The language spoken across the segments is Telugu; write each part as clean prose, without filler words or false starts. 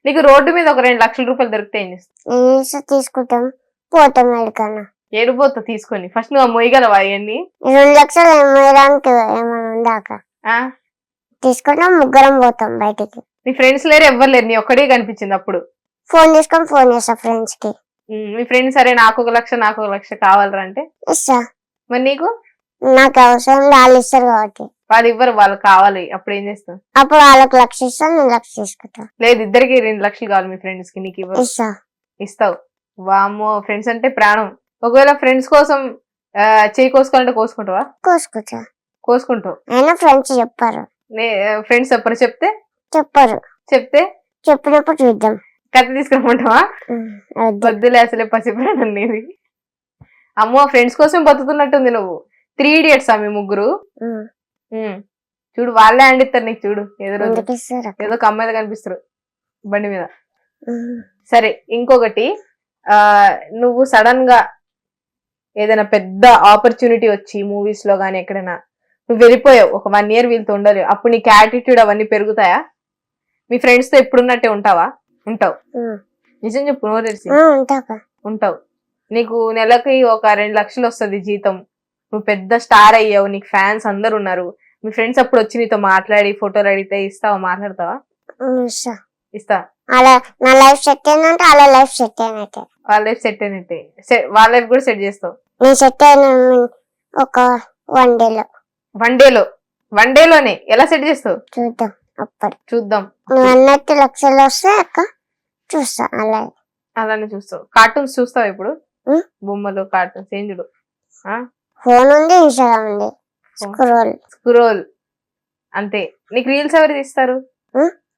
నీకు రోడ్డు మీద ఒక 2 లక్షల రూపాయలు దొరికితే ఏం చేస్తావు? ఏం చేస్తా తీసుకుంటాం పోతాం ఎక్కడికన్నా. ఏడిపోతా తీసుకొని ఫస్ట్ నువ్వు మొయ్యగలవా అవన్నీ? 2 లక్షలు వేయడానికి ఏమైనా ఉందాక ఆ తీసుకుంటాం, ముగ్గురం పోతాం బయటికి. నీ ఫ్రెండ్స్ లేరు, ఎవ్వరు లేరు, నీ ఒక్కడే కనిపించింది అప్పుడు. ఫోన్ చేసుకొని ఫోన్ చేస్తా ఫ్రెండ్స్ కి. మీ ఫ్రెండ్స్ సరే నాకు 1 లక్ష నాకు 1 లక్ష కావాలరా అంటే ఇస్తా. మరి నీకు? నాకు అవసరం వాళ్ళు ఇస్తారు కాబట్టి. వాళ్ళు ఇవ్వరు, వాళ్ళకి కావాలి, అప్పుడు ఏం చేస్తావు? అప్పుడు వాళ్ళకి 1 లక్ష ఇస్తాను, నేను 1 లక్ష తీసుకుంటా. లేదు ఇద్దరికి 2 లక్షలు కావాలి మీ ఫ్రెండ్స్ కి, నీకు ఇవ్వరు? ఇస్తా. ఇస్తావు? వామ్మో, ఫ్రెండ్స్ అంటే ప్రాణం. ఒకవేళ ఫ్రెండ్స్ కోసం చేయి కోసుకోవాలంటే కోసుకుంటావా? కోసుకుంటా. కోసుకుంటావు? అయినా ఫ్రెండ్స్ చెప్పారు. ఫ్రెండ్స్ చెప్పరు, చెప్తే చెప్పారు, చెప్తే చెప్పినప్పుడు చూద్దాం. కత్తి తీసుకురమ్మంటావా? వద్దు. వద్దులే, అసలే పసిప్రాణం నీది. అమ్మో, ఫ్రెండ్స్ కోసం బతుకుతున్నట్టుంది నువ్వు. 3 ఇడియట్స్ మీ ముగ్గురు. చూడు వాళ్ళే అండిస్తారు నీకు, చూడు ఎదురు ఎందుకు ఇస్తారు? ఏదో ఒక అమ్మాయిలు కనిపిస్తారు బండి మీద. సరే ఇంకొకటి, నువ్వు సడన్ గా ఏదైనా పెద్ద ఆపర్చునిటీ వచ్చి మూవీస్ లో గానీ ఎక్కడైనా నువ్వు వెళ్ళిపోయావు, ఒక 1 ఇయర్ వీళ్ళతో ఉండలేవు, అప్పుడు నీకు యాటిట్యూడ్ అవన్నీ పెరుగుతాయా? మీ ఫ్రెండ్స్ తో ఎప్పుడున్నట్టే ఉంటావా? ఉంటావు? నిజం చెప్పు, నో తెలిసి ఉంటావు. నీకు నెలకి ఒక 2 లక్షలు వస్తుంది జీతం, నువ్వు పెద్ద స్టార్ అయ్యావు, నీకు ఫ్యాన్స్ అందరు ఉన్నారు, మీ ఫ్రెండ్స్ అప్పుడు వచ్చి నీతో మాట్లాడి ఫోటోలు అడిగితే ఇస్తావా? మాట్లాడతావా? ఇస్తా. నా లైఫ్ సెట్ అయిందంటే వాళ్ళ లైఫ్ సెట్ అయినట్టే. వాళ్ళ లైఫ్ సెట్ అయినట్టే, వాళ్ళ లైఫ్ కూడా సెట్ చేస్తావు. నేను సెట్ అయిన ఒక 1 డేలో. 1 డేలోనే ఎలా సెట్ చేస్తావు? చూద్దాం అప్పుడు. చూద్దాం. నువ్వు అన్నట్టు లక్షలు వస్తే అక్క చూస్తా. అలానే చూస్తావు. కార్టూన్స్ చూస్తావు ఇప్పుడు? బొమ్మలు కార్టూన్స్ ఏం చూడు? ఫోన్ ఉంది, ఇన్స్టాగ్రామ్ ఉంది, స్క్రోల్ అంతే. నీకు రీల్స్ ఎవరు తీస్తారు?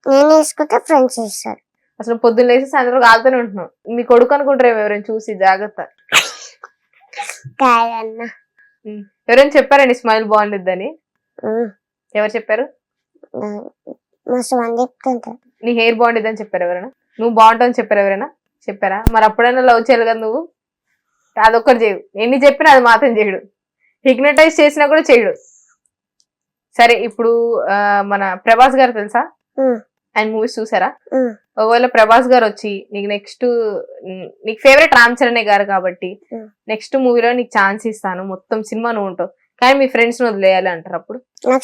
నేను తీసుకుంటే ఫ్రెండ్స్ ఇస్తారు. అసలు పొద్దున్న లేసి సాయంత్రం కాలుతూనే ఉంటున్నావు. మీ కొడుకు అనుకుంటారేమో ఎవరైనా చూసి, జాగ్రత్త. ఎవరైనా చెప్పారండి స్మైల్ బాగుండిద్దని? ఎవరు చెప్పారు? నీ హెయిర్ బాగుండిద్దని చెప్పారు ఎవరైనా? నువ్వు బాగుంటావని చెప్పారు ఎవరైనా? చెప్పారా? మరి అప్పుడైనా లవ్ చేయాలి కదా నువ్వు. అదొక్కటి చేయడు, ఎన్ని చెప్పినా అది మాత్రం చేయడు, హిగ్నటైజ్ చేసినా కూడా చేయడు. సరే ఇప్పుడు మన ప్రభాస్ గారు తెలుసా? ఆయన మూవీస్ చూసారా? ఒకవేళ ప్రభాస్ గారు వచ్చి నీకు నీకు ఫేవరెట్ రామ్ చరణ్ గారు కాబట్టి నెక్స్ట్ మూవీలో నీకు ఛాన్స్ ఇస్తాను, మొత్తం సినిమా నువ్వు ఉంటావు, కానీ మీ ఫ్రెండ్స్ ని వదిలేయాలి అంటారు, అప్పుడు? నాకు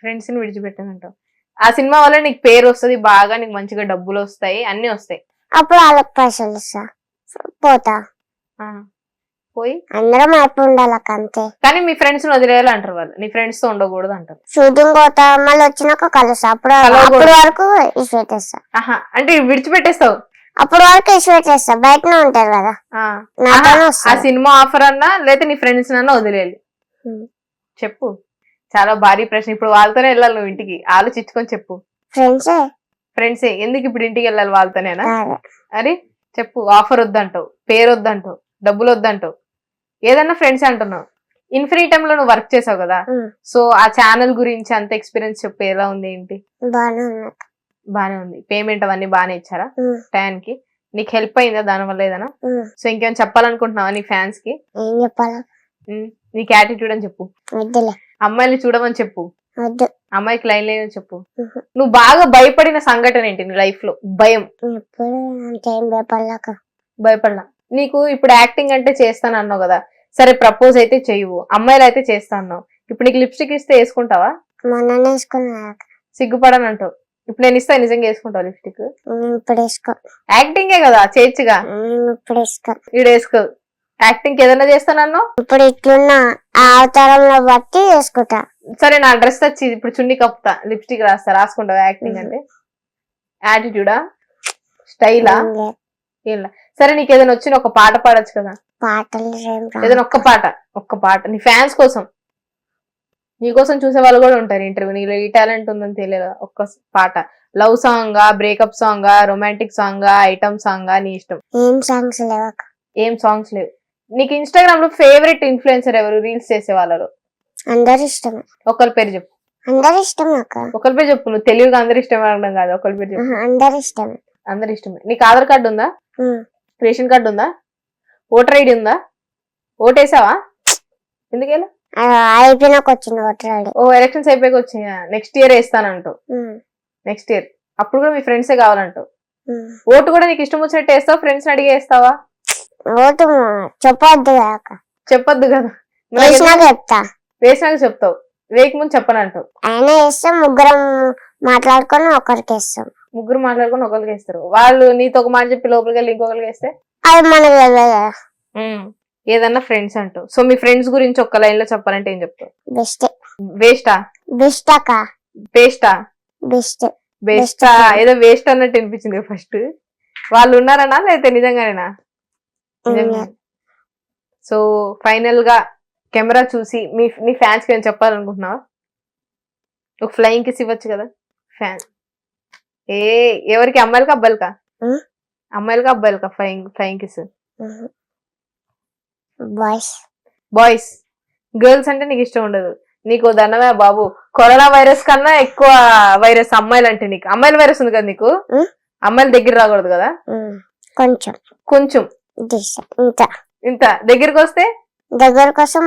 ఫ్రెండ్స్ ని విడిచిపెట్టానంటావు. ఆ సినిమా వల్ల నీకు పేరు వస్తుంది బాగా, నీకు మంచిగా డబ్బులు వస్తాయి, అన్ని వస్తాయి, అప్పుడు వాళ్ళకి పైసలు ఇస్తా, పోతా. పోయి అందరం హ్యాపీ ఉండాలి అంతే. కానీ మీ ఫ్రెండ్స్ ని వదిలేయాలి అంటారు వాళ్ళు, నీ ఫ్రెండ్స్ తో ఉండకూడదు అంటారు. షూటింగ్ పోతా, మళ్ళీ వచ్చినాక కలుస్తా, అప్పుడు వరకు ఇష్టపెట్టేస్తా. అంటే విడిచిపెట్టేస్తావు? అప్పుడు వరకు ఇష్టపెట్టేస్తా, బయటనే ఉంటారు కదా. ఆ సినిమా ఆఫర్ అన్నా లేదా నీ ఫ్రెండ్స్ అన్నా వదిలేయాలి? చెప్పు, చాలా భారీ ప్రశ్న. ఇప్పుడు వాళ్ళతోనే వెళ్ళాలి నువ్వు ఇంటికి, ఆలోచించుకొని చెప్పు. ఫ్రెండ్సే ఎందుకు ఇప్పుడు ఇంటికి వెళ్ళాలి వాళ్ళతోనేనా? అరే చెప్పు, ఆఫర్ వద్దంటావు, పేరు వద్దంటావు, డబ్బులు వద్దంటావు, ఏదన్నా ఫ్రెండ్స్ అంటున్నావు. ఇన్ఫ్రీ టైమ్ లో నువ్వు వర్క్ చేసావు కదా, సో ఆ ఛానల్ గురించి అంత ఎక్స్పీరియన్స్ చెప్పు, ఎలా ఉంది ఏంటి? బానే ఉంది. పేమెంట్ అవన్నీ బానే ఇచ్చారా టైంకి? నీకు హెల్ప్ అయిందా దానివల్ల ఏదైనా? సో ఇంకేమైనా చెప్పాలనుకుంటున్నావా నీ ఫ్యాన్స్ కి? నీకు యాటిట్యూడ్ అని చెప్పు, అమ్మాయిని చూడమని చెప్పు, అమ్మాయికి లైన్ లేదని చెప్పు. నువ్వు బాగా భయపడిన సంఘటన ఏంటి నీ లైఫ్ లో? భయం భయపడలా? నీకు ఇప్పుడు యాక్టింగ్ అంటే చేస్తాను అన్నావు కదా, సరే ప్రపోజ్ అయితే చెయ్యవు, అమ్మాయిలు అయితే చేస్తా అన్నావు, ఇప్పుడు నీకు లిప్స్టిక్ ఇస్తే వేసుకుంటావా? సిగ్గుపడని అంటావు. ఇప్పుడు నేను ఇస్తా, నిజంగా వేసుకుంటావు లిప్స్టిక్? యాక్టింగే కదా, చేయొచ్చుగా. ఈడు వేసుకో, యాక్టింగ్ ఏదైనా చేస్తానన్నావు. ఇప్పుడు ఇట్లున్న అవతారంలో బట్టి వేసుకుంటా. సరే నా డ్రెస్ వచ్చి ఇప్పుడు చున్నీ కప్పుతా, లిప్స్టిక్ రాసుకుంటావా? యాక్టింగ్ అంటే యాటిట్యూడా, స్టైలా? సరే నీకు ఏదైనా వచ్చిన ఒక పాట పాడొచ్చు కదా, ఏదైనా ఒక్క పాట నీ ఫ్యాన్స్ కోసం, నీ కోసం చూసే వాళ్ళు కూడా ఉంటారు ఇంటర్వ్యూ, నీలో ఈ టాలెంట్ ఉందని తెలియదా? ఒక్క పాట, love song, breakup song, romantic song, item song, నీ ఇష్టం. ఏం సాంగ్స్ లేవు? నీకు ఇన్స్టాగ్రామ్ లో ఫేవరెట్ ఇన్ఫ్లుయెన్సర్ ఎవరు రీల్స్ చేసే వాళ్ళలో? అందరు ఇష్టం. ఒకరి పేరు చెప్పు. అందరు ఇష్టం. ఒకరి పేరు చెప్పు, నువ్వు తెలివిగా అందరు ఇష్టం అనడం కాదు, ఒకరి పేరు చెప్పు. అందరు ఇష్టం. అందరు ఇష్టమే. నీకు ఆధార్ కార్డు ఉందా? రేషన్ కార్డు ఉందా? ఓటర్ ఐడి ఉందా? ఓటేసావా? ఎందుకేలా? అయిపోయినాక వచ్చింది ఓటర్ ఐడి. ఓ ఎలక్షన్స్ అయిపోయాక వచ్చిందా? నెక్స్ట్ ఇయర్ వేస్తానంటూ. నెక్స్ట్ ఇయర్ అప్పుడు కూడా మీ ఫ్రెండ్సే కావాలంటావు. ఓటు కూడా నీకు ఇష్టం వచ్చినట్టు వేస్తావా? ఫ్రెండ్స్ అడిగి వేస్తావా? ఓటు చెప్పొద్దు చెప్పొద్దు కదా. వేసినాక చెప్తా. వేసినాక చెప్తావు, వేయక ముందు చెప్పనంటావు. అయినా వేస్తాం, ముగ్గురం మాట్లాడుకొని ఒకరికి వేస్తాం. ముగ్గురు మాట్లాడుకొని ఒకరికి వేస్తారు. వాళ్ళు నీతో ఒక మాట చెప్పి లోపలికి వెళ్ళి ఇంకొకరికి వేస్తే అది మనకు ఏదన్నా ఫ్రెండ్స్ అంటావు. సో మీ ఫ్రెండ్స్ గురించి ఒక్క లైన్ లో చెప్పాలంటే ఏం చెప్తావు? బెస్ట్. వేస్టా? బెస్టా? బెస్టా? బెస్ట్. బెస్టా? ఏదో వేస్ట్ అన్నట్టు అనిపించింది ఫస్ట్. వాళ్ళు ఉన్నారనా లేకపోతే నిజంగానేనా? సో ఫైనల్ గా కెమెరా చూసి నీ ఫ్యాన్స్ కి ఏం చెప్పాలనుకుంటున్నావా? ఒక ఫ్లయింగ్ కిస్ ఇవ్వచ్చు కదా ఫ్యాన్. ఎవరికి? అమ్మాయిలకా అబ్బాయిలకా? అమ్మాయిలకా అబ్బాయిలకా ఫ్లయింగ్ కిస్? బాయ్స్. గర్ల్స్ అంటే నీకు ఇష్టం ఉండదు. నీకు దండమే బాబు. కరోనా వైరస్ కన్నా ఎక్కువ వైరస్ అమ్మాయిలు అంటే నీకు. అమ్మాయిల వైరస్ ఉంది కదా నీకు, అమ్మాయిల దగ్గర రాకూడదు కదా. కొంచెం ఇంత దగ్గరికి వస్తే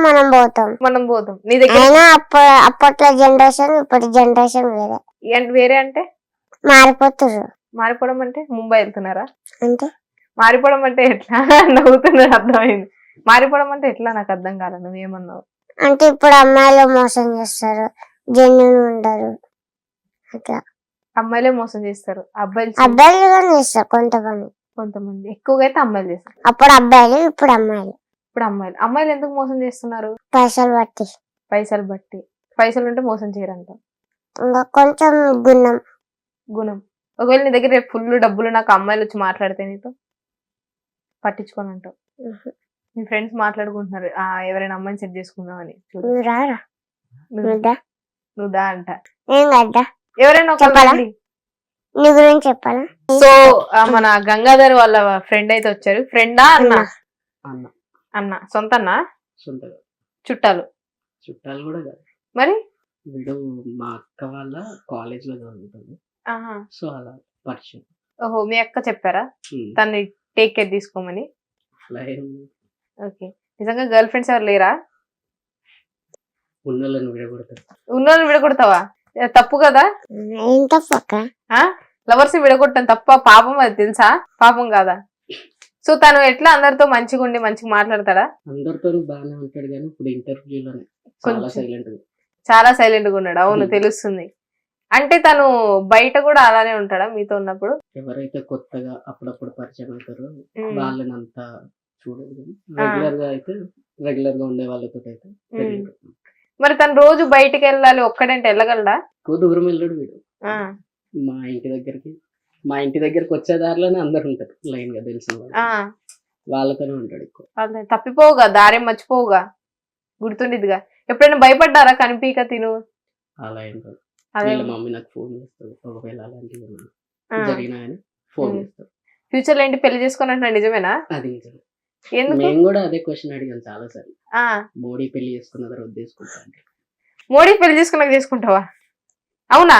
మనం పోతాం నీ దగ్గర. అప్పట్లో జనరేషన్ ఇప్పుడు జనరేషన్ వేరే అంటే మారిపోతున్నారు. మారిపోవడం అంటే ముంబై వెళ్తున్నారా? అంటే మారిపోవడం అంటే ఎట్లా? నవ్వుతున్నాడు, అర్థమైంది. మారిపోవడం అంటే ఎట్లా నాకు అర్థం కాదు. నువ్వేమన్నావు అంటే ఇప్పుడు అమ్మాయిలు మోసం చేస్తారు, జెన్యున్ ఉండరు. అట్లా అమ్మాయిలే మోసం చేస్తారు, అబ్బాయిలు చేస్తారు. కొంతమంది ఎక్కువగా అయితే అమ్మాయిలు చేస్తారు. అప్పుడు అబ్బాయిలు, ఇప్పుడు అమ్మాయిలు. అమ్మాయిలు ఎందుకు మోసం చేస్తున్నారు? పైసలు బట్టి. పైసలు ఉంటే మోసం చేయరంట. ఇంకా కొంచెం గుణం. ఒకవేళ నీ దగ్గర రేపు ఫుల్ డబ్బులు నాకు అమ్మాయిలు వచ్చి మాట్లాడితే నీతో పట్టించుకొని అంటావు. మీ ఫ్రెండ్స్ మాట్లాడుకుంటున్నారు ఎవరైనా అమ్మాయిని సెట్ చేసుకుందామని. నువ్వు దా అంట. ఎవరైనా నీ గురించి చెప్పాలా? సో మన గంగాధర్ వాళ్ళ ఫ్రెండ్ అయితే వచ్చారు. ఫ్రెండా? అన్న సొంత అన్న? చుట్టాలు కూడా కాదు. మరి వీడు మా అక్క వాళ్ళ కాలేజ్ లో చదువుతుంది. సో అలా పరిచయం. ఓహో, మీ అక్క చెప్పారా తను టేక్ కేర్ తీసుకోమని? ఓకే. నిజంగా గర్ల్ ఫ్రెండ్స్ ఎవరు లేరా? ఉన్నోళ్ళని విడగొడతావా? తప్పు కదా. లవర్స్ విడగొట్టడం తప్ప? పాపం అది తెలుసా? పాపం కాదా? సో తను ఎట్లా అందరితో మంచిగా ఉండి మంచిగా మాట్లాడతాడా? అందరితో బాగానే ఉంటాడు కానీ ఇప్పుడు ఇంటర్వ్యూలోనే చాలా సైలెంట్ గా ఉన్నాడు. అవును, తెలుస్తుంది. అంటే తను బయట కూడా అలానే ఉంటాడా మీతో ఉన్నప్పుడు? ఎవరైతే కొత్తగా అప్పుడప్పుడు పరిచయం అవుతారో వాళ్ళని అంతా చూడదు. రెగ్యులర్ గా ఉండే వాళ్ళతో అయితే. మరి తను రోజు బయటకు వెళ్ళాలి ఒక్కడంటే వెళ్ళగలడా? ఎక్కువ దూరం వెళ్ళాడు వీడు. మా ఇంటి దగ్గరికి వచ్చే దారిలోనే అందరు ఉంటారు లైన్ గా తెలిసిన వాళ్ళతోనే ఉంటాడు ఎక్కువ. తప్పిపోవుగా, దారేం మర్చిపోవుగా, గుర్తుండిదిగా. ఎప్పుడైనా భయపడ్డారా కనిపించక తిను? అలా ఏం కాదు. మమ్మీ నాకు ఫోన్ చేస్తాడు ఒకవేళ అలాంటివి జరిగినా అని ఫోన్ చేస్తాడు. ఫ్యూచర్ లో ఏంటి పెళ్లి చేసుకుని అంటున్నా, నిజమేనా? అది నిజమే. నేను కూడా అదే క్వశ్చన్ అడిగాను చాలా సార్లు. మోడీ పెళ్లి చేసుకున్న తర్వాత చేసుకుంటా. మోడీ పెళ్లి చేసుకున్నాక చేసుకుంటావా? అవునా?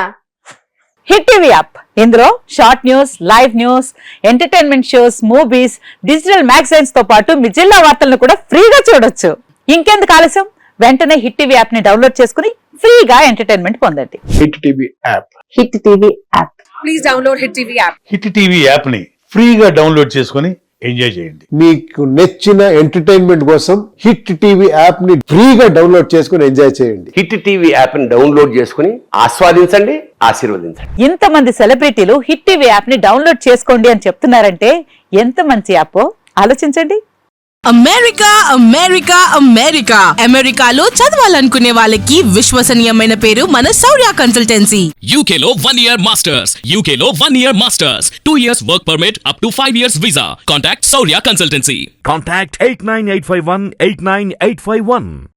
హిట్ టీవీ యాప్, ఇందులో short news, live news, entertainment shows, movies, digital magazines తో పాటు మీ జిల్లా వార్తలను కూడా ఫ్రీగా చూడొచ్చు. ఇంకెందుకు ఆలస్యం, వెంటనే హిట్ టీవీ యాప్ ని డౌన్లోడ్ చేసుకుని ఫ్రీగా ఎంటర్టైన్మెంట్ పొందండి. Hit TV app. Hit TV app. Please download hit TV app. Hit TV app ని ఫ్రీగా డౌన్లోడ్ చేసుకుని ఎంజాయ్ చేయండి. మీకు నచ్చిన ఎంటర్టైన్మెంట్ కోసం హిట్ టీవీ యాప్ ని ఫ్రీగా డౌన్లోడ్ చేసుకుని ఎంజాయ్ చేయండి. హిట్ టీవీ యాప్ ని డౌన్లోడ్ చేసుకుని ఆస్వాదించండి, ఆశీర్వదించండి. ఇంతమంది సెలబ్రిటీలు హిట్ టీవీ యాప్ ని డౌన్లోడ్ చేసుకోండి అని చెప్తున్నారంటే ఎంత మంచి యాప్ ఆలోచించండి. అమెరికాలో చదవాలనుకునే వాళ్ళకి విశ్వసనీయమైన పేరు మన శౌర్య కన్సల్టెన్సీ. UK లో 1 year masters. UK లో 1 year masters. 2 years work permit up to 5 years visa. Contact Shaurya Consultancy. Contact 89851 89851.